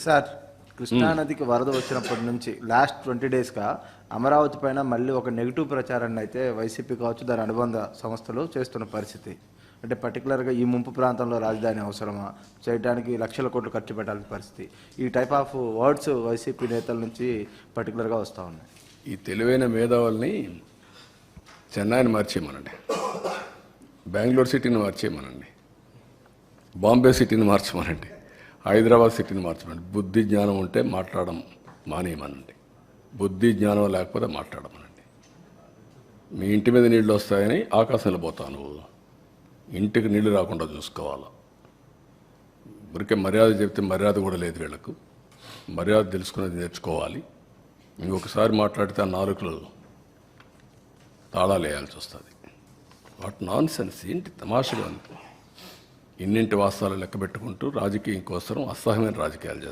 Sir, కృష్ణానదికి వరద వచ్చినప్పటి నుంచి లాస్ట్ 20 డేస్గా అమరావతి పైన మళ్ళీ ఒక నెగిటివ్ ప్రచారాన్ని అయితే వైసీపీ కావచ్చు దాని అనుబంధ సంస్థలు చేస్తున్న పరిస్థితి. అంటే పర్టికులర్గా ఈ ముంపు ప్రాంతంలో రాజధాని అవసరమా, చేయడానికి లక్షల కోట్లు ఖర్చు పెట్టాల్సిన పరిస్థితి, ఈ టైప్ ఆఫ్ వర్డ్స్ వైసీపీ నేతల నుంచి పర్టికులర్గా వస్తూ ఉన్నాయి. ఈ తెలివైన మేధావుల్ని చెన్నైని మార్చేయమనండి, బెంగళూరు సిటీని మార్చేయమనండి, బాంబే సిటీని మార్చమనండి, హైదరాబాద్ సిటీని మార్చమనండి. బుద్ధి జ్ఞానం ఉంటే మాట్లాడడం మానేయమనండి, బుద్ధి జ్ఞానం లేకపోతే మాట్లాడమనండి. మీ ఇంటి మీద నీళ్ళు వస్తాయని ఆకాశంలో పోతావు, నువ్వు ఇంటికి నీళ్లు రాకుండా చూసుకోవాలి. ఊరికే మర్యాద చెప్తే మర్యాద కూడా లేదు వీళ్ళకు. మర్యాద తెలుసుకునేది నేర్చుకోవాలి. ఇంకొకసారి మాట్లాడితే ఆ నాలుకలు తాళాలు వేయాల్సి వస్తుంది. వాట్ నాన్ సెన్స్, ఏంటి తమాషగా ఉంది. ఇన్నింటి వాస్తవాలు లెక్క పెట్టుకుంటూ రాజకీయం కోసం అసహ్యమైన రాజకీయాలు చేస్తారు.